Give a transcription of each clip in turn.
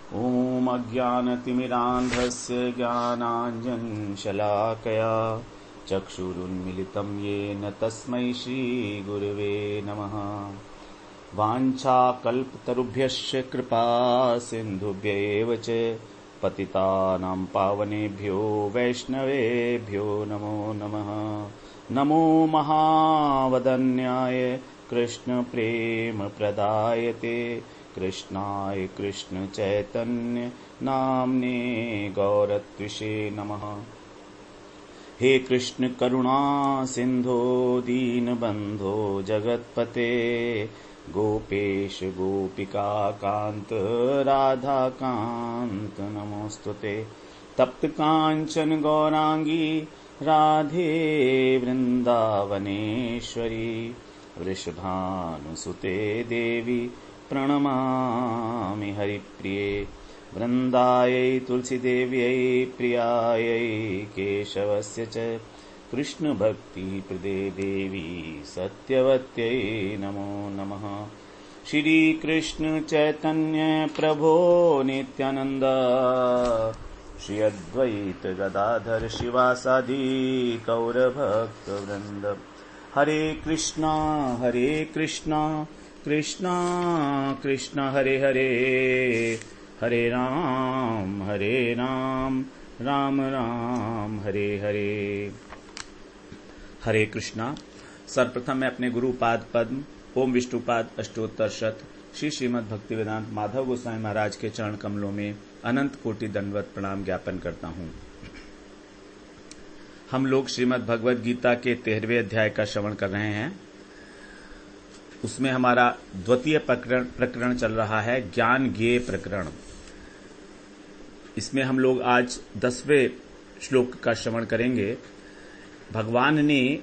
ॐ अज्ञानतिमिरान्धस्य ज्ञानाञ्जनशलाकया चक्षुरुन्मिलितं येन तस्मै श्रीगुरवे नमः। वाञ्छाकल्पतरुभ्यश्च कृपा सिन्धुभ्यैव च पतितानां पावनेभ्यो वैष्णवेभ्यो नमो नमः। नमो महावदन्याय कृष्णप्रेमप्रदायते कृष्णाय कृष्णचैतन्य नाम्ने गौरत्विषे नमः। हे कृष्ण करुणा सिंधो दीनबंधो जगत्पते गोपेश गोपिका कांत राधा कांत नमोस्तुते। तप्त कांचन गौरांगी राधे वृंदावनेश्वरी वृषभानुसुते देवी प्रणमामि हरिप्रिये। वृन्दायै तुलसीदेव्यै प्रियायै केशवस्य च कृष्णभक्तिप्रदे देवी सत्यवत्यै नमो नमः। श्रीकृष्ण चैतन्य प्रभो नित्यानन्द श्री अद्वैत गदाधर शिवासादि गौरभक्तवृन्द। हरे कृष्णा कृष्णा कृष्णा हरे हरे हरे राम राम राम हरे हरे। हरे कृष्णा। सर्वप्रथम मैं अपने गुरु पाद पद्म ओम विष्णुपाद अष्टोत्तर शत श्री श्रीमद् भक्तिवेदांत माधव गोस्वामी महाराज के चरण कमलों में अनंत कोटि दंडवत प्रणाम ज्ञापन करता हूँ। हम लोग श्रीमद् भगवद गीता के 13वें अध्याय का श्रवण कर रहे हैं। उसमें हमारा द्वितीय प्रकरण चल रहा है, ज्ञान ज्ञेय प्रकरण। इसमें हम लोग आज 10वें श्लोक का श्रवण करेंगे। भगवान ने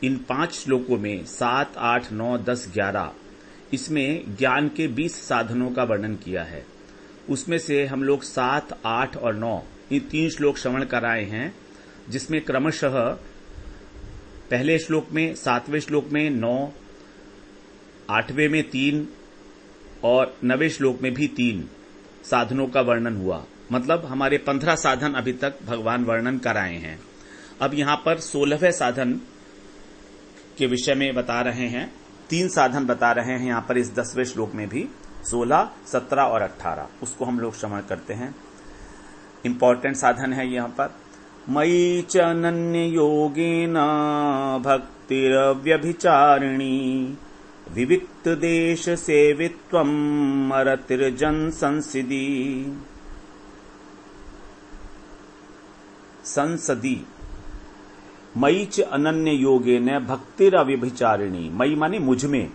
इन 5 श्लोकों में 7, 8, 9, 10, 11 इसमें ज्ञान के 20 साधनों का वर्णन किया है। उसमें से हम लोग 7, 8 और 9 इन 3 श्लोक श्रवण कराए हैं, जिसमें क्रमशः पहले श्लोक में 7वें श्लोक में 9, 8वें में 3 और 9वें श्लोक में भी 3 साधनों का वर्णन हुआ। मतलब हमारे 15 साधन अभी तक भगवान वर्णन कराए हैं। अब यहां पर 16वें साधन के विषय में बता रहे हैं। 3 साधन बता रहे हैं यहां पर इस 10वें श्लोक में भी, 16, 17 और 18। उसको हम लोग श्रवण करते हैं। इंपॉर्टेंट साधन है यहां पर। मयि च अनन्य योगेन भक्तिरव्यभिचारिणी विविक्त देश सेवित्वम् अरतिर्जन संसदी। मयि च अनन्य योगेन भक्तिरव्यभिचारिणी। मयि माने मुझ में,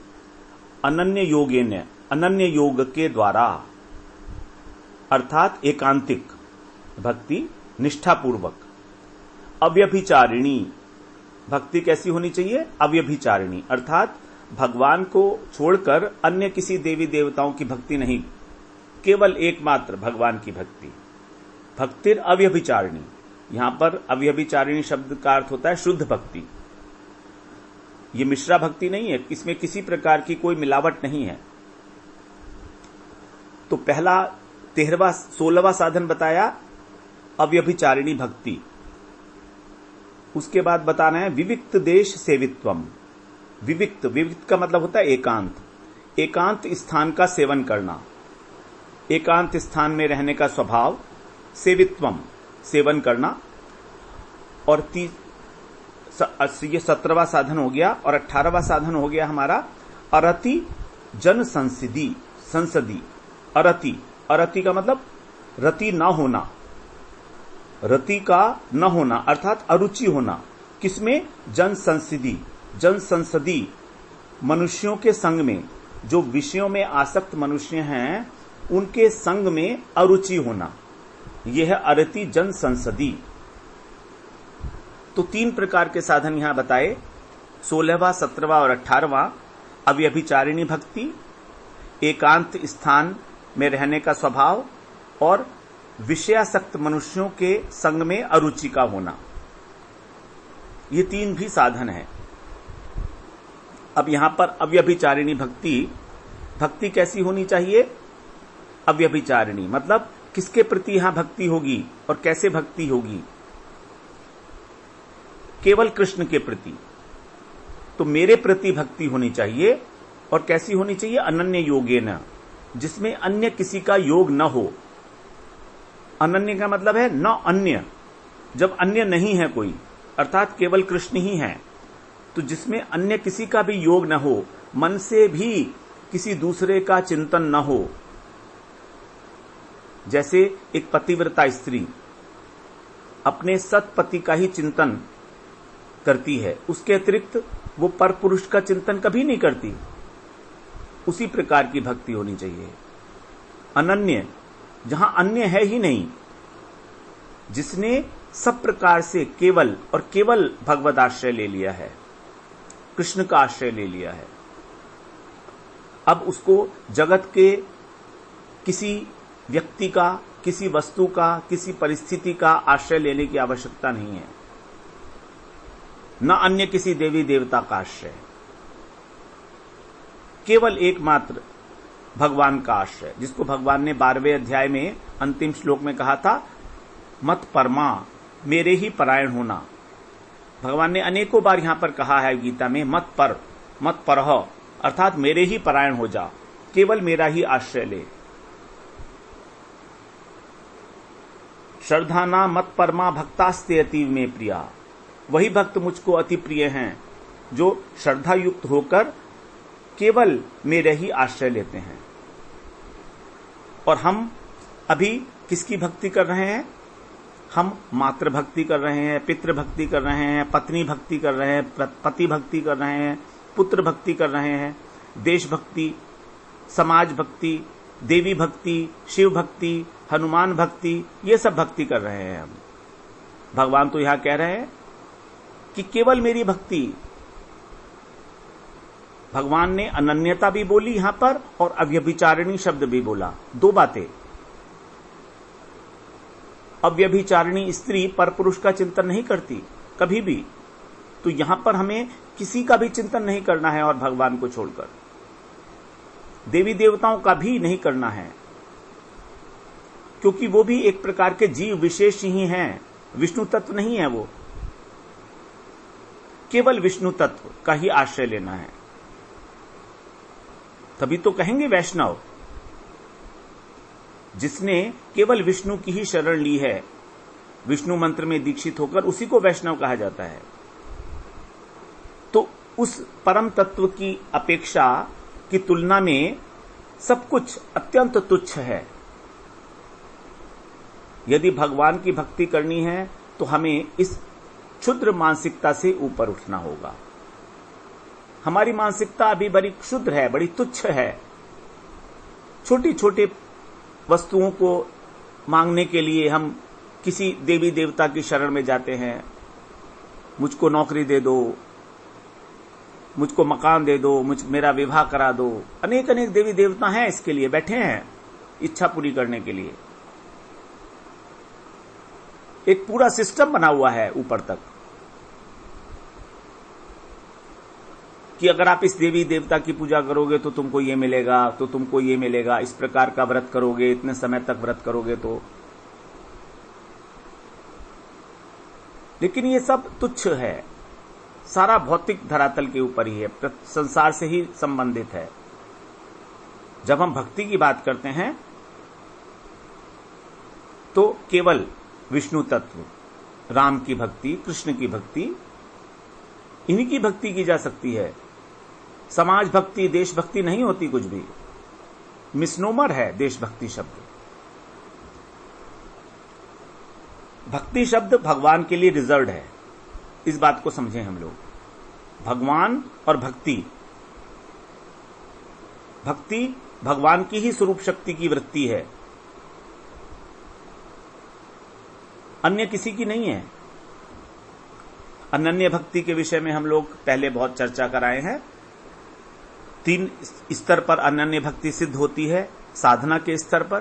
अनन्य योगेन अनन्य योग के द्वारा, अर्थात एकांतिक भक्ति निष्ठापूर्वक। अव्यभिचारिणी भक्ति कैसी होनी चाहिए? अव्यभिचारिणी अर्थात भगवान को छोड़कर अन्य किसी देवी देवताओं की भक्ति नहीं, केवल एकमात्र भगवान की भक्ति। भक्तिर अव्यभिचारिणी। यहां पर अव्यभिचारिणी शब्द का अर्थ होता है शुद्ध भक्ति। ये मिश्रा भक्ति नहीं है, इसमें किसी प्रकार की कोई मिलावट नहीं है। तो पहला 16वां साधन बताया अव्यभिचारिणी भक्ति। उसके बाद बताना है विविक्त देश सेवित्वम। विविक्त का मतलब होता है एकांत। एकांत स्थान का सेवन करना, एकांत स्थान में रहने का स्वभाव। सेवित्वम सेवन करना। और ये 17वां साधन हो गया। और 18वां साधन हो गया हमारा अरति जन संसदी। अरति का मतलब रति न होना, रति का न होना अर्थात अरुचि होना। किसमें? जन संसदी मनुष्यों के संग में। जो विषयों में आसक्त मनुष्य हैं उनके संग में अरुचि होना, यह है अरति जन संसदी। तो 3 प्रकार के साधन यहां बताए, 16वां, 17वां और 18वां। अव्यभिचारिणी भक्ति, एकांत स्थान में रहने का स्वभाव और विषयासक्त मनुष्यों के संग में अरुचि का होना। ये 3 भी साधन है। अब यहां पर अव्यभिचारिणी भक्ति कैसी होनी चाहिए? अव्यभिचारिणी मतलब किसके प्रति यहां भक्ति होगी और कैसे भक्ति होगी? केवल कृष्ण के प्रति। तो मेरे प्रति भक्ति होनी चाहिए और कैसी होनी चाहिए? अनन्य योगेन, जिसमें अन्य किसी का योग न हो। अनन्य का मतलब है न अन्य, जब अन्य नहीं है कोई, अर्थात केवल कृष्ण ही है, तो जिसमें अन्य किसी का भी योग न हो, मन से भी किसी दूसरे का चिंतन न हो। जैसे एक पतिव्रता स्त्री अपने सतपति का ही चिंतन करती है, उसके अतिरिक्त वो पर पुरुष का चिंतन कभी नहीं करती, उसी प्रकार की भक्ति होनी चाहिए। अनन्य, जहां अन्य है ही नहीं, जिसने सब प्रकार से केवल और केवल भगवद आश्रय ले लिया है, कृष्ण का आश्रय ले लिया है। अब उसको जगत के किसी व्यक्ति का, किसी वस्तु का, किसी परिस्थिति का आश्रय लेने की आवश्यकता नहीं है, न अन्य किसी देवी देवता का आश्रय, केवल एकमात्र भगवान का आश्रय, जिसको भगवान ने 12वें अध्याय में अंतिम श्लोक में कहा था, मत परमा, मेरे ही परायण होना। भगवान ने अनेकों बार यहां पर कहा है गीता में, मत पर, मत परह, अर्थात मेरे ही परायण हो जा, केवल मेरा ही आश्रय ले। श्रद्धाना मत परमा भक्तास्ते अतीव में प्रिया, वही भक्त मुझको अति प्रिय हैं जो श्रद्धा युक्त होकर केवल मेरे ही आश्रय लेते हैं। और हम अभी किसकी भक्ति कर रहे हैं? हम मातृ भक्ति कर रहे हैं, पितृ भक्ति कर रहे हैं, पत्नी भक्ति कर रहे हैं, पति भक्ति कर रहे हैं, पुत्र भक्ति कर रहे हैं, देश भक्ति, समाज भक्ति, देवी भक्ति, शिव भक्ति, हनुमान भक्ति, ये सब भक्ति कर रहे हैं हम। भगवान तो यहां कह रहे हैं कि केवल मेरी भक्ति। भगवान ने अनन्यता भी बोली यहां पर और अव्यभिचारिणी शब्द भी बोला, दो बातें। अव्यभिचारिणी स्त्री पर पुरुष का चिंतन नहीं करती कभी भी, तो यहां पर हमें किसी का भी चिंतन नहीं करना है और भगवान को छोड़कर देवी देवताओं का भी नहीं करना है, क्योंकि वो भी एक प्रकार के जीव विशेष ही हैं, विष्णु तत्व नहीं है वो, केवल विष्णु तत्व का ही आश्रय लेना है। तभी तो कहेंगे वैष्णव, जिसने केवल विष्णु की ही शरण ली है, विष्णु मंत्र में दीक्षित होकर, उसी को वैष्णव कहा जाता है। तो उस परम तत्व की अपेक्षा की तुलना में सब कुछ अत्यंत तुच्छ है। यदि भगवान की भक्ति करनी है तो हमें इस क्षुद्र मानसिकता से ऊपर उठना होगा। हमारी मानसिकता अभी बड़ी क्षुद्र है, बड़ी तुच्छ है। छोटी छोटी वस्तुओं को मांगने के लिए हम किसी देवी देवता की शरण में जाते हैं, मुझको नौकरी दे दो, मुझको मकान दे दो, मेरा विवाह करा दो। अनेक अनेक देवी देवता हैं, इसके लिए बैठे हैं, इच्छा पूरी करने के लिए। एक पूरा सिस्टम बना हुआ है ऊपर तक कि अगर आप इस देवी देवता की पूजा करोगे तो तुमको ये मिलेगा, तो तुमको ये मिलेगा, इस प्रकार का व्रत करोगे, इतने समय तक व्रत करोगे तो। लेकिन ये सब तुच्छ है, सारा भौतिक धरातल के ऊपर ही है, संसार से ही संबंधित है। जब हम भक्ति की बात करते हैं तो केवल विष्णु तत्व, राम की भक्ति, कृष्ण की भक्ति, इन्हीं की भक्ति की जा सकती है। समाज भक्ति, देशभक्ति नहीं होती कुछ भी, मिसनोमर है देशभक्ति शब्द। भक्ति शब्द भगवान के लिए रिजर्व्ड है, इस बात को समझें हम लोग। भगवान और भक्ति, भक्ति भगवान की ही स्वरूप शक्ति की वृत्ति है, अन्य किसी की नहीं है। अनन्य भक्ति के विषय में हम लोग पहले बहुत चर्चा कराए हैं। 3 स्तर पर अनन्य भक्ति सिद्ध होती है, साधना के स्तर पर,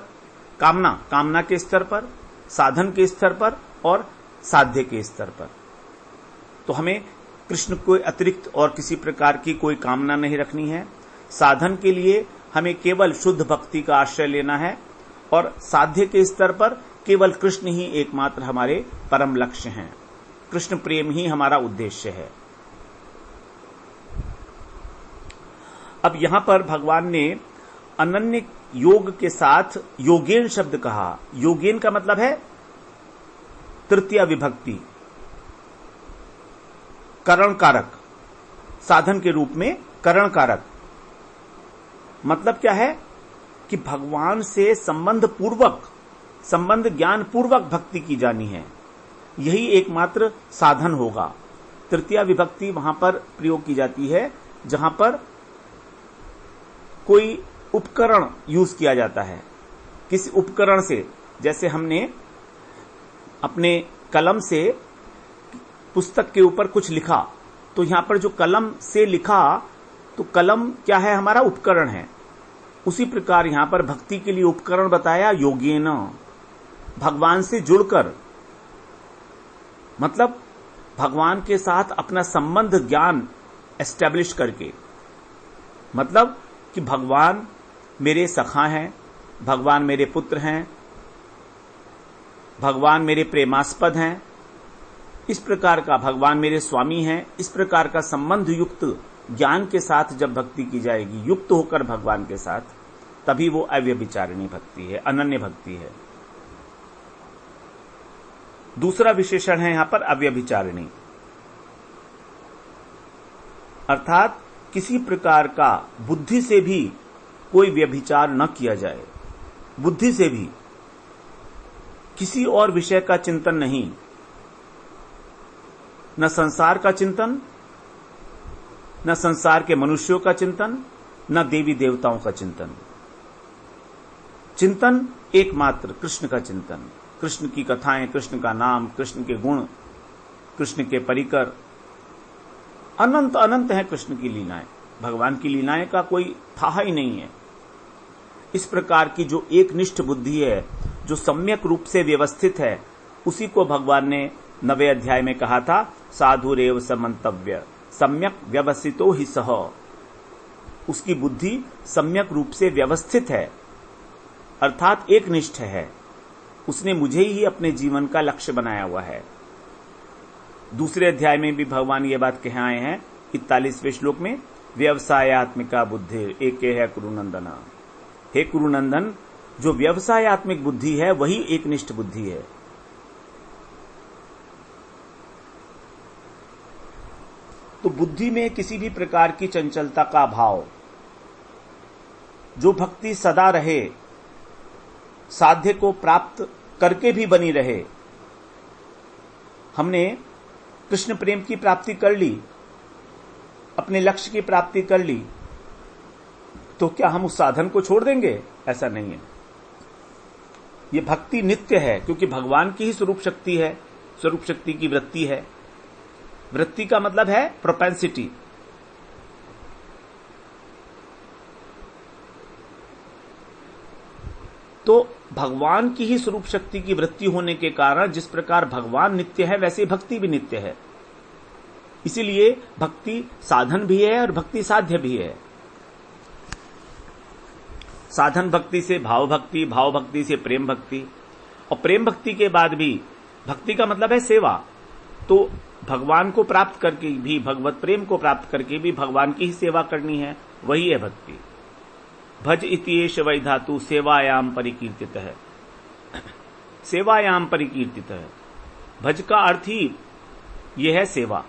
कामना के स्तर पर, साधन के स्तर पर और साध्य के स्तर पर। तो हमें कृष्ण को अतिरिक्त और किसी प्रकार की कोई कामना नहीं रखनी है। साधन के लिए हमें केवल शुद्ध भक्ति का आश्रय लेना है और साध्य के स्तर पर केवल कृष्ण ही एकमात्र हमारे परम लक्ष्य हैं। कृष्ण प्रेम ही हमारा उद्देश्य है। अब यहां पर भगवान ने अनन्य योग के साथ योगेन शब्द कहा। योगेन का मतलब है तृतीया विभक्ति, करण कारक, साधन के रूप में करण कारक। मतलब क्या है कि भगवान से संबंध ज्ञान पूर्वक भक्ति की जानी है, यही एकमात्र साधन होगा। तृतीया विभक्ति वहां पर प्रयोग की जाती है जहां पर कोई उपकरण यूज किया जाता है। किसी उपकरण से, जैसे हमने अपने कलम से पुस्तक के ऊपर कुछ लिखा, तो यहां पर जो कलम से लिखा, तो कलम क्या है, हमारा उपकरण है। उसी प्रकार यहां पर भक्ति के लिए उपकरण बताया योगेन, भगवान से जुड़कर, मतलब भगवान के साथ अपना संबंध ज्ञान एस्टैब्लिश करके। मतलब कि भगवान मेरे सखा हैं, भगवान मेरे पुत्र हैं, भगवान मेरे प्रेमास्पद हैं, इस प्रकार का भगवान मेरे स्वामी हैं, इस प्रकार का संबंध युक्त ज्ञान के साथ जब भक्ति की जाएगी, युक्त होकर भगवान के साथ, तभी वो अव्यभिचारिणी भक्ति है, अनन्य भक्ति है। दूसरा विशेषण है यहां पर अव्यभिचारिणी, अर्थात किसी प्रकार का बुद्धि से भी कोई व्यभिचार न किया जाए। बुद्धि से भी किसी और विषय का चिंतन नहीं, न संसार का चिंतन, न संसार के मनुष्यों का चिंतन, न देवी देवताओं का चिंतन। चिंतन एकमात्र कृष्ण का चिंतन, कृष्ण की कथाएं, कृष्ण का नाम, कृष्ण के गुण, कृष्ण के परिकर। अनंत अनंत है कृष्ण की लीलाएं, भगवान की लीलाएं का कोई था ही नहीं है। इस प्रकार की जो एकनिष्ठ बुद्धि है, जो सम्यक रूप से व्यवस्थित है, उसी को भगवान ने 9वें अध्याय में कहा था, साधुरेव समंतव्य सम्यक व्यवस्थितो ही सह। उसकी बुद्धि सम्यक रूप से व्यवस्थित है, अर्थात एकनिष्ठ है। उसने मुझे ही अपने जीवन का लक्ष्य बनाया हुआ है। दूसरे अध्याय में भी भगवान ये बात कह आए हैं 41वें श्लोक में, व्यवसायत्मिका बुद्धि एके है कुरुनंदन। हे कुरुनंदन, जो व्यवसायत्मिक बुद्धि है वही एकनिष्ठ बुद्धि है। तो बुद्धि में किसी भी प्रकार की चंचलता का भाव, जो भक्ति सदा रहे, साध्य को प्राप्त करके भी बनी रहे। हमने कृष्ण प्रेम की प्राप्ति कर ली, अपने लक्ष्य की प्राप्ति कर ली, तो क्या हम उस साधन को छोड़ देंगे? ऐसा नहीं है। ये भक्ति नित्य है, क्योंकि भगवान की ही स्वरूप शक्ति है, स्वरूप शक्ति की वृत्ति है। वृत्ति का मतलब है प्रोपेंसिटी। तो भगवान की ही स्वरूप शक्ति की वृत्ति होने के कारण जिस प्रकार भगवान नित्य है, वैसे भक्ति भी नित्य है। इसीलिए भक्ति साधन भी है और भक्ति साध्य भी है। साधन भक्ति से भाव भक्ति, भाव भक्ति से प्रेम भक्ति, और प्रेम भक्ति के बाद भी भक्ति का मतलब है सेवा। तो भगवान को प्राप्त करके भी, भगवत प्रेम को प्राप्त करके भी भगवान की ही सेवा करनी है, वही है भक्ति। भज इत्येष वै धातु सेवायाम परिकीर्तित है। सेवायाम परिकीर्तित है। भज का अर्थ ही यह है सेवा।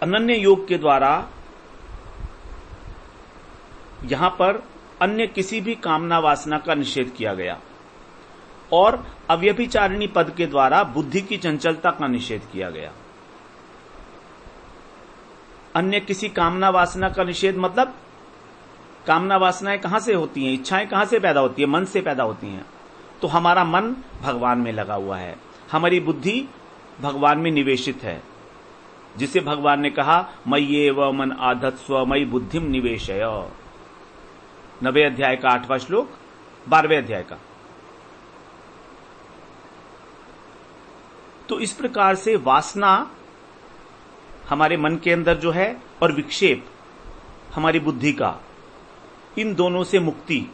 अनन्य योग के द्वारा यहां पर अन्य किसी भी कामना वासना का निषेध किया गया, और अव्यभिचारिणी पद के द्वारा बुद्धि की चंचलता का निषेध किया गया। अन्य किसी कामना वासना का निषेध मतलब, कामना वासनाएं कहां से होती हैं, इच्छाएं कहां से पैदा होती है? मन से पैदा होती हैं। तो हमारा मन भगवान में लगा हुआ है, हमारी बुद्धि भगवान में निवेशित है, जिसे भगवान ने कहा मय्येव मन आधत्स्व मयि बुद्धिम निवेशय। 9वें अध्याय का 8वां श्लोक, 12वें अध्याय का। तो इस प्रकार से वासना हमारे मन के अंदर जो है, और विक्षेप हमारी बुद्धि का, इन दोनों से मुक्ति,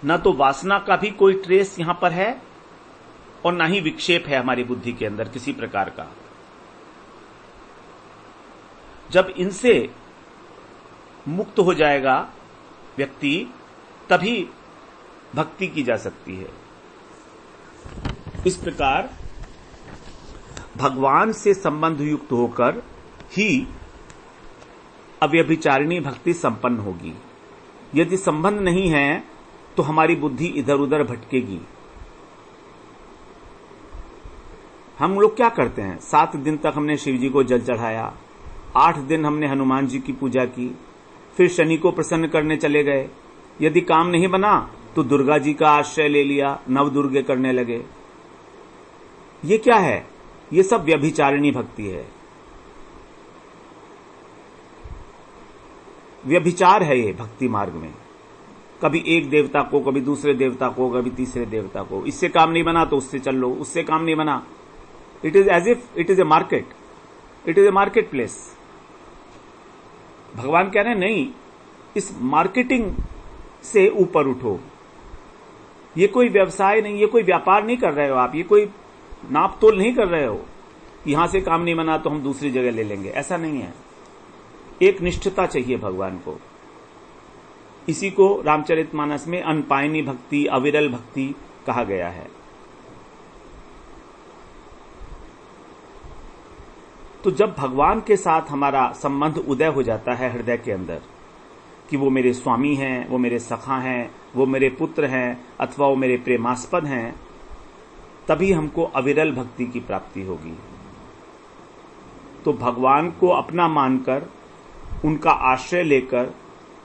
न तो वासना का भी कोई ट्रेस यहां पर है और ना ही विक्षेप है हमारी बुद्धि के अंदर किसी प्रकार का। जब इनसे मुक्त हो जाएगा व्यक्ति, तभी भक्ति की जा सकती है। इस प्रकार भगवान से संबंध युक्त होकर ही अव्यभिचारिणी भक्ति संपन्न होगी। यदि संबंध नहीं है तो हमारी बुद्धि इधर उधर भटकेगी। हम लोग क्या करते हैं, 7 दिन तक हमने शिव जी को जल चढ़ाया, 8 दिन हमने हनुमान जी की पूजा की, फिर शनि को प्रसन्न करने चले गए। यदि काम नहीं बना तो दुर्गा जी का आश्रय ले लिया, नवदुर्गे करने लगे। ये क्या है? ये सब व्यभिचारिणी भक्ति है। व्यभिचार है ये भक्ति मार्ग में। कभी एक देवता को, कभी दूसरे देवता को, कभी तीसरे देवता को। इससे काम नहीं बना तो उससे चल लो, उससे काम नहीं बना। It is as if it is a market, it is a market place. भगवान कह रहे हैं नहीं, इस मार्केटिंग से ऊपर उठो। ये कोई व्यवसाय नहीं, ये कोई व्यापार नहीं कर रहे हो आप, ये कोई नाप तोल नहीं कर रहे हो। यहां से काम नहीं बना तो हम दूसरी जगह ले लेंगे, ऐसा नहीं है। एक निष्ठता चाहिए भगवान को। इसी को रामचरितमानस में अनपायनी भक्ति, अविरल भक्ति कहा गया है। तो जब भगवान के साथ हमारा संबंध उदय हो जाता है हृदय के अंदर कि वो मेरे स्वामी हैं, वो मेरे सखा हैं, वो मेरे पुत्र हैं, अथवा वो मेरे प्रेमास्पद हैं, तभी हमको अविरल भक्ति की प्राप्ति होगी। तो भगवान को अपना मानकर, उनका आश्रय लेकर,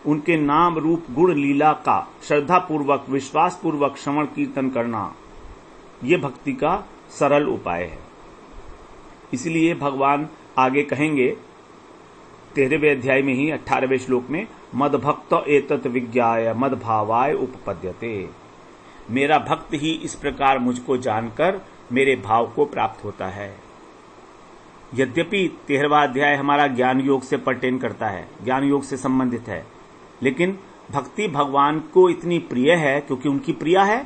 उनके नाम रूप गुण लीला का श्रद्धापूर्वक, विश्वासपूर्वक श्रवण कीर्तन करना, ये भक्ति का सरल उपाय है। इसलिए भगवान आगे कहेंगे 13वें अध्याय में ही 18वें श्लोक में, मद भक्त एतत् विज्ञाय मद भावाय उपपद्यते। मेरा भक्त ही इस प्रकार मुझको जानकर मेरे भाव को प्राप्त होता है। यद्यपि 13वां अध्याय हमारा ज्ञान योग से पर्टेन करता है, ज्ञान योग से संबंधित है, लेकिन भक्ति भगवान को इतनी प्रिय है क्योंकि उनकी प्रिया है।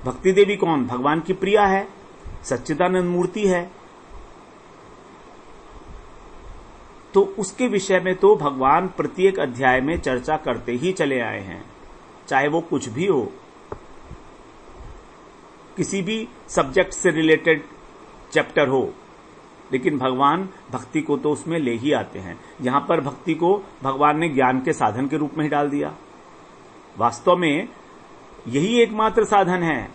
भक्ति देवी कौन? भगवान की प्रिया है, सच्चिदानंद मूर्ति है। तो उसके विषय में तो भगवान प्रत्येक अध्याय में चर्चा करते ही चले आए हैं, चाहे वो कुछ भी हो, किसी भी सब्जेक्ट से रिलेटेड चैप्टर हो, लेकिन भगवान भक्ति को तो उसमें ले ही आते हैं। यहां पर भक्ति को भगवान ने ज्ञान के साधन के रूप में ही डाल दिया। वास्तव में यही एकमात्र साधन है।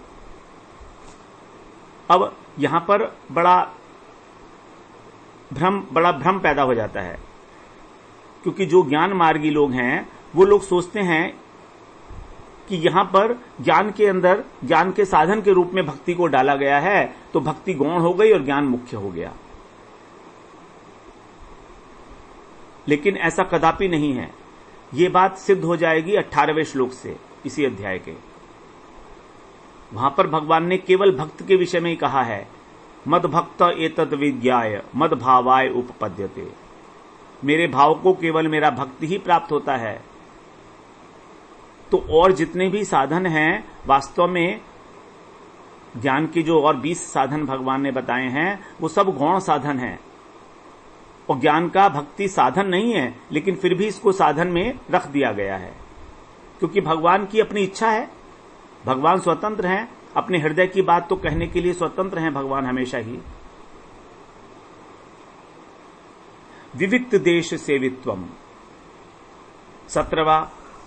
अब यहां पर बड़ा भ्रम पैदा हो जाता है, क्योंकि जो ज्ञान मार्गी लोग हैं वो लोग सोचते हैं कि यहां पर ज्ञान के अंदर, ज्ञान के साधन के रूप में भक्ति को डाला गया है, तो भक्ति गौण हो गई और ज्ञान मुख्य हो गया। लेकिन ऐसा कदापि नहीं है। ये बात सिद्ध हो जाएगी 18वें श्लोक से, इसी अध्याय के। वहां पर भगवान ने केवल भक्त के विषय में ही कहा है, मद भक्त एतत् विज्ञाय मद भावाय उपपद्यते। मेरे भाव को केवल मेरा भक्त ही प्राप्त होता है। तो और जितने भी साधन हैं, वास्तव में ज्ञान के जो और 20 साधन भगवान ने बताए हैं, वो सब गौण साधन हैं। और ज्ञान का भक्ति साधन नहीं है, लेकिन फिर भी इसको साधन में रख दिया गया है, क्योंकि भगवान की अपनी इच्छा है। भगवान स्वतंत्र हैं, अपने हृदय की बात तो कहने के लिए स्वतंत्र हैं भगवान हमेशा ही। विविक्त देश सेवित्वम, 17वां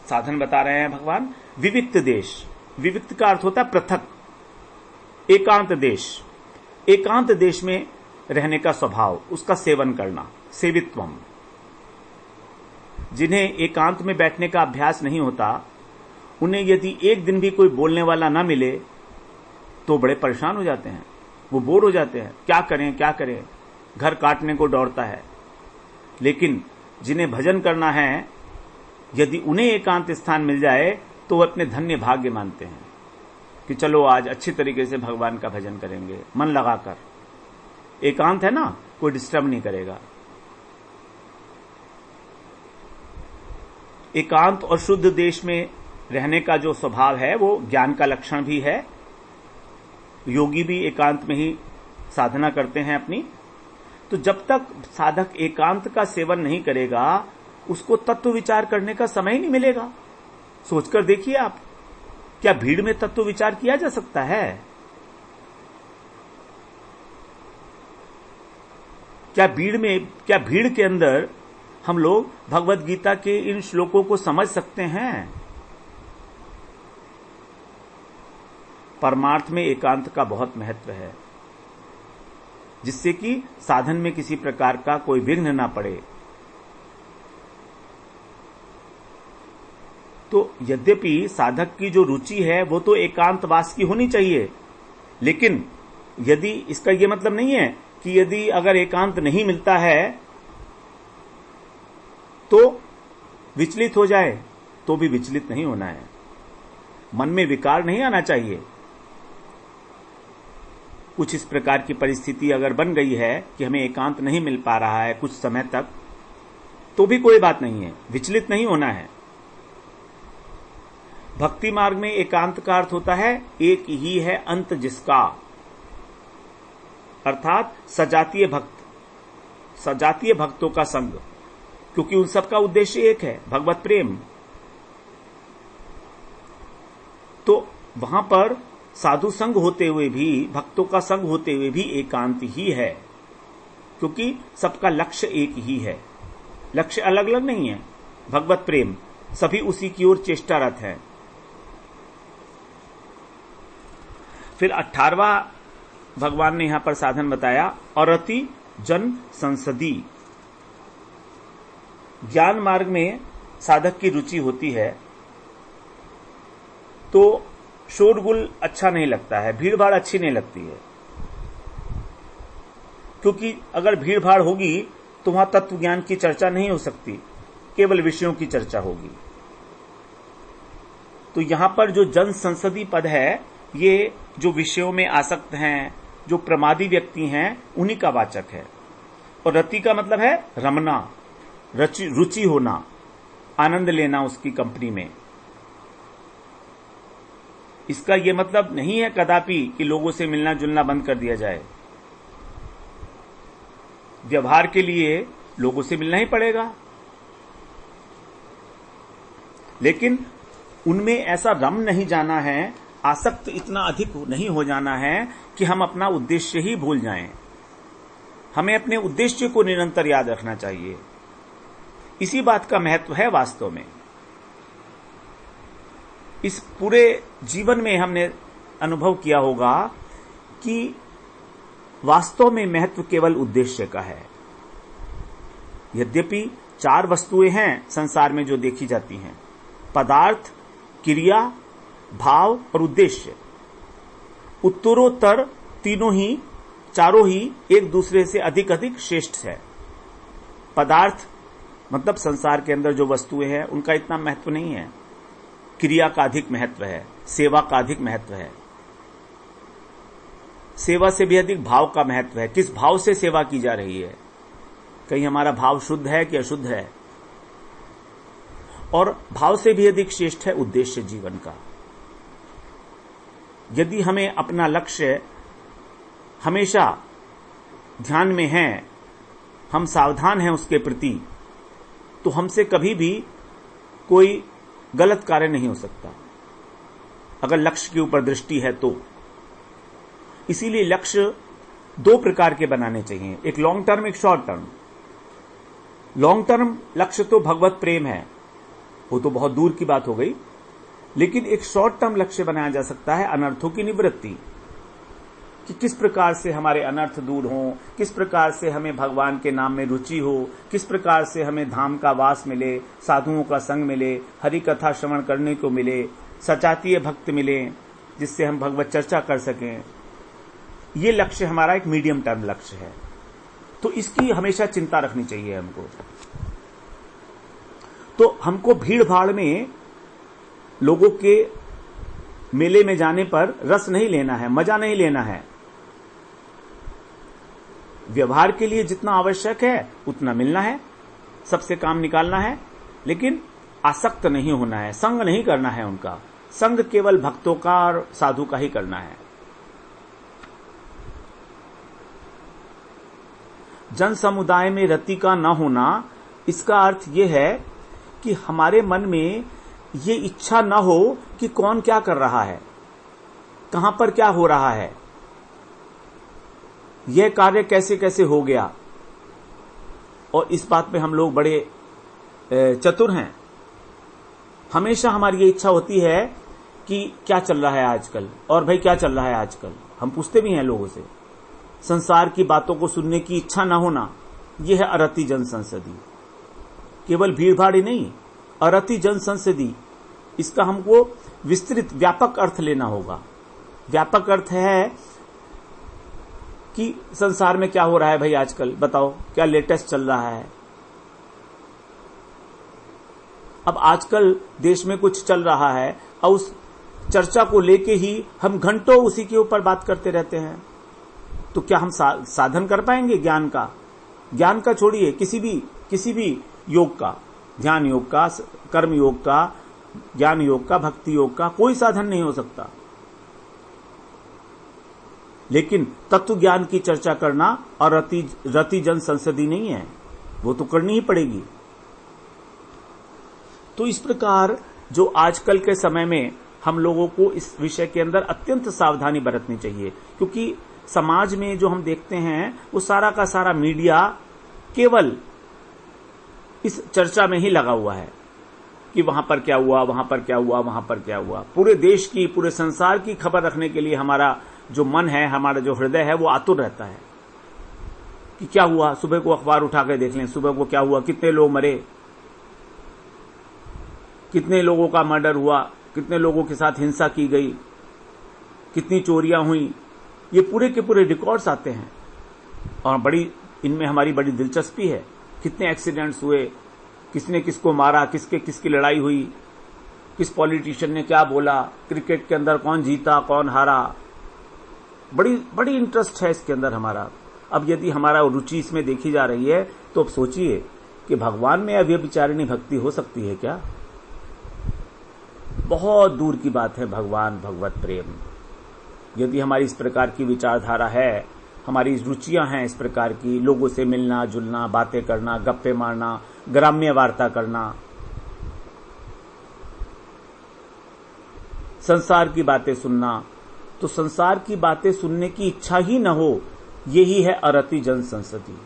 साधन बता रहे हैं भगवान। विविक्त देश, विविक्त का अर्थ होता है पृथक, एकांत देश। एकांत देश में रहने का स्वभाव, उसका सेवन करना, सेवित्वम। जिन्हें एकांत में बैठने का अभ्यास नहीं होता, उन्हें यदि एक दिन भी कोई बोलने वाला ना मिले तो बड़े परेशान हो जाते हैं, वो बोर हो जाते हैं। क्या करें क्या करें, घर काटने को दौड़ता है। लेकिन जिन्हें भजन करना है, यदि उन्हें एकांत स्थान मिल जाए तो वो अपने धन्य भाग्य मानते हैं कि चलो आज अच्छी तरीके से भगवान का भजन करेंगे, मन लगाकर। एकांत है ना, कोई डिस्टर्ब नहीं करेगा। एकांत और शुद्ध देश में रहने का जो स्वभाव है वो ज्ञान का लक्षण भी है। योगी भी एकांत में ही साधना करते हैं अपनी। तो जब तक साधक एकांत का सेवन नहीं करेगा उसको तत्व विचार करने का समय ही नहीं मिलेगा। सोचकर देखिए आप, क्या भीड़ में तत्व विचार किया जा सकता है? क्या भीड़ के अंदर हम लोग भगवत गीता के इन श्लोकों को समझ सकते हैं? परमार्थ में एकांत का बहुत महत्व है, जिससे कि साधन में किसी प्रकार का कोई विघ्न ना पड़े। तो यद्यपि साधक की जो रुचि है वो तो एकांतवास की होनी चाहिए, लेकिन यदि इसका यह मतलब नहीं है कि यदि अगर एकांत नहीं मिलता है तो विचलित हो जाए, तो भी विचलित नहीं होना है। मन में विकार नहीं आना चाहिए। कुछ इस प्रकार की परिस्थिति अगर बन गई है कि हमें एकांत नहीं मिल पा रहा है कुछ समय तक, तो भी कोई बात नहीं है, विचलित नहीं होना है। भक्ति मार्ग में एकांत का अर्थ होता है एक ही है अंत जिसका, अर्थात सजातीय भक्तों का संग, क्योंकि उन सबका उद्देश्य एक है, भगवत प्रेम। तो वहां पर साधु संग होते हुए भी, भक्तों का संग होते हुए भी एकांत ही है, क्योंकि सबका लक्ष्य एक ही है। लक्ष्य अलग अलग नहीं है, भगवत प्रेम, सभी उसी की ओर चेष्टारत है। फिर 18वां भगवान ने यहां पर साधन बताया, और अति जन संसदी। ज्ञान मार्ग में साधक की रुचि होती है तो शोरगुल अच्छा नहीं लगता है, भीड़ भाड़ अच्छी नहीं लगती है, क्योंकि अगर भीड़ भाड़ होगी तो वहां तत्व ज्ञान की चर्चा नहीं हो सकती, केवल विषयों की चर्चा होगी। तो यहां पर जो जन संसदी पद है, ये जो विषयों में आसक्त हैं, जो प्रमादी व्यक्ति हैं, उन्हीं का वाचक है। और रति का मतलब है रमना, रुचि होना, आनंद लेना उसकी कंपनी में। इसका यह मतलब नहीं है कदापि कि लोगों से मिलना जुलना बंद कर दिया जाए। व्यवहार के लिए लोगों से मिलना ही पड़ेगा, लेकिन उनमें ऐसा रम नहीं जाना है, आसक्त इतना अधिक नहीं हो जाना है कि हम अपना उद्देश्य ही भूल जाएं। हमें अपने उद्देश्य को निरंतर याद रखना चाहिए। इसी बात का महत्व है वास्तव में। इस पूरे जीवन में हमने अनुभव किया होगा कि वास्तव में महत्व केवल उद्देश्य का है। यद्यपि 4 वस्तुएं हैं संसार में जो देखी जाती हैं, पदार्थ, क्रिया, भाव और उद्देश्य। उत्तरोत्तर चारों ही एक दूसरे से अधिक श्रेष्ठ है। पदार्थ मतलब संसार के अंदर जो वस्तुएं हैं उनका इतना महत्व नहीं है, क्रिया का अधिक महत्व है, सेवा का अधिक महत्व है। सेवा से भी अधिक भाव का महत्व है, किस भाव से सेवा की जा रही है, कहीं हमारा भाव शुद्ध है कि अशुद्ध है। और भाव से भी अधिक श्रेष्ठ है उद्देश्य जीवन का। यदि हमें अपना लक्ष्य हमेशा ध्यान में है, हम सावधान हैं उसके प्रति, तो हमसे कभी भी कोई गलत कार्य नहीं हो सकता, अगर लक्ष्य के ऊपर दृष्टि है तो। इसीलिए लक्ष्य 2 प्रकार के बनाने चाहिए, एक लॉन्ग टर्म, एक शॉर्ट टर्म। लॉन्ग टर्म लक्ष्य तो भगवत प्रेम है, वो तो बहुत दूर की बात हो गई, लेकिन एक शॉर्ट टर्म लक्ष्य बनाया जा सकता है अनर्थों की निवृत्ति, कि किस प्रकार से हमारे अनर्थ दूर हों, किस प्रकार से हमें भगवान के नाम में रुचि हो, किस प्रकार से हमें धाम का वास मिले, साधुओं का संग मिले, हरि कथा श्रवण करने को मिले, सचातीय भक्त मिले, जिससे हम भगवत चर्चा कर सकें। ये लक्ष्य हमारा एक मीडियम टर्म लक्ष्य है। तो इसकी हमेशा चिंता रखनी चाहिए हमको। तो हमको भीड़ भाड़ में लोगों के मेले में जाने पर रस नहीं लेना है, मजा नहीं लेना है। व्यवहार के लिए जितना आवश्यक है उतना मिलना है, सबसे काम निकालना है, लेकिन आसक्त नहीं होना है, संग नहीं करना है उनका। संग केवल भक्तों का और साधु का ही करना है। जन समुदाय में रति का न होना, इसका अर्थ यह है कि हमारे मन में ये इच्छा न हो कि कौन क्या कर रहा है, कहां पर क्या हो रहा है, यह कार्य कैसे कैसे हो गया। और इस बात में हम लोग बड़े चतुर हैं। हमेशा हमारी ये इच्छा होती है कि क्या चल रहा है आजकल, और भाई क्या चल रहा है आजकल, हम पूछते भी हैं लोगों से। संसार की बातों को सुनने की इच्छा न होना, यह है अरति जन संसदी। केवल भीड़ भाड़ ही नहीं, अरति जन संसदी, इसका हमको विस्तृत व्यापक अर्थ लेना होगा। व्यापक अर्थ है कि संसार में क्या हो रहा है भाई आजकल, बताओ क्या लेटेस्ट चल रहा है। अब आजकल देश में कुछ चल रहा है और उस चर्चा को लेके ही हम घंटों उसी के ऊपर बात करते रहते हैं। तो क्या हम साधन कर पाएंगे ज्ञान का? ज्ञान का छोड़िए, किसी भी योग का, ध्यान योग का, कर्म योग का, ज्ञान योग का, भक्ति योग का कोई साधन नहीं हो सकता। लेकिन तत्व ज्ञान की चर्चा करना और रति जन संसदी नहीं है, वो तो करनी ही पड़ेगी। तो इस प्रकार जो आजकल के समय में हम लोगों को इस विषय के अंदर अत्यंत सावधानी बरतनी चाहिए, क्योंकि समाज में जो हम देखते हैं वो सारा का सारा मीडिया केवल इस चर्चा में ही लगा हुआ है कि वहां पर क्या हुआ, वहां पर क्या हुआ, वहां पर क्या हुआ। पूरे देश की, पूरे संसार की खबर रखने के लिए हमारा जो मन है, हमारा जो हृदय है, वो आतुर रहता है कि क्या हुआ। सुबह को अखबार उठा के देख लें, सुबह को क्या हुआ, कितने लोग मरे, कितने लोगों का मर्डर हुआ, कितने लोगों के साथ हिंसा की गई, कितनी चोरियां हुई, ये पूरे के पूरे रिकॉर्ड्स आते हैं। और इनमें हमारी बड़ी दिलचस्पी है, कितने एक्सीडेंट्स हुए, किसने किसको मारा, किसकी लड़ाई हुई, किस पॉलिटिशियन ने क्या बोला, क्रिकेट के अंदर कौन जीता कौन हारा। बड़ी इंटरेस्ट है इसके अंदर हमारा। अब यदि हमारा रुचि इसमें देखी जा रही है तो अब सोचिए कि भगवान में अव्यभिचारिणी भक्ति हो सकती है क्या? बहुत दूर की बात है भगवान भगवत प्रेम। यदि हमारी इस प्रकार की विचारधारा है, हमारी रुचियां हैं इस प्रकार की, लोगों से मिलना जुलना, बातें करना, गप्पे मारना, ग्राम्य वार्ता करना, संसार की बातें सुनना, तो संसार की बातें सुनने की इच्छा ही न हो, यही है अरति जन संसदी।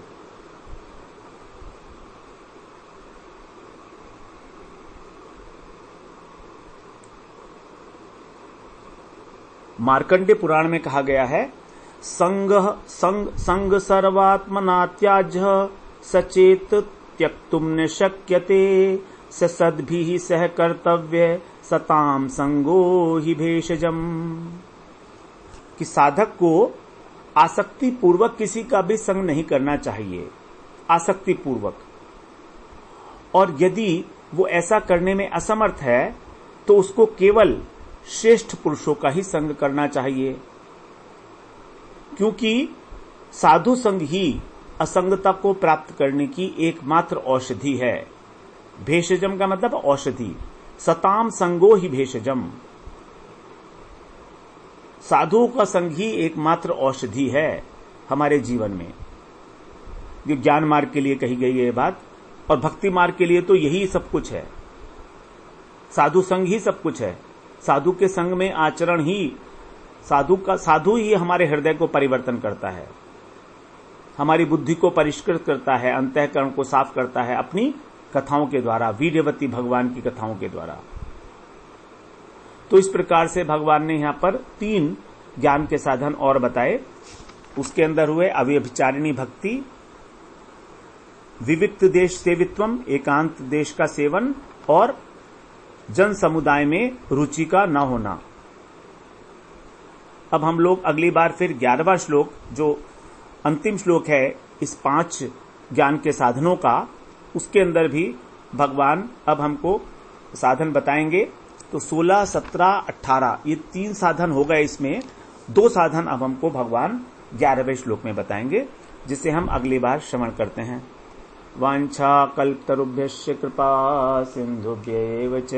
मार्कंडे पुराण में कहा गया है, संग सर्वात्मना त्याज्य सचेत त्यक्तुम न शक्यते सद्भिः सह कर्तव्य सताम संगो ही भेषजम। कि साधक को आसक्ति पूर्वक किसी का भी संग नहीं करना चाहिए, आसक्ति पूर्वक। और यदि वो ऐसा करने में असमर्थ है तो उसको केवल श्रेष्ठ पुरुषों का ही संग करना चाहिए, क्योंकि साधु संग ही असंगता को प्राप्त करने की एकमात्र औषधि है। भेषजम का मतलब औषधि, सताम संगो ही भेषजम। साधुओं का संग ही एकमात्र औषधि है हमारे जीवन में। ये ज्ञान मार्ग के लिए कही गई है बात, और भक्ति मार्ग के लिए तो यही सब कुछ है। साधु संग ही सब कुछ है। साधु के संग में आचरण ही, साधु ही हमारे हृदय को परिवर्तन करता है, हमारी बुद्धि को परिष्कृत करता है, अंतःकरण को साफ करता है अपनी कथाओं के द्वारा, वीर्यवती भगवान की कथाओं के द्वारा। तो इस प्रकार से भगवान ने यहां पर 3 ज्ञान के साधन और बताए। उसके अंदर हुए अव्यभिचारिणी भक्ति, विविक्त देश सेवित्वम, एकांत देश का सेवन, और जन समुदाय में रुचि का न होना। अब हम लोग अगली बार फिर 11वां श्लोक, जो अंतिम श्लोक है इस 5 ज्ञान के साधनों का, उसके अंदर भी भगवान अब हमको साधन बताएंगे। तो 16, 17, 18 ये 3 साधन हो गए। इसमें 2 साधन अब हमको भगवान 11वें श्लोक में बताएंगे, जिसे हम अगली बार श्रवण करते हैं। वाञ्छाकल्पतरुभ्यश्च कृपा सिन्धुभ्य एव च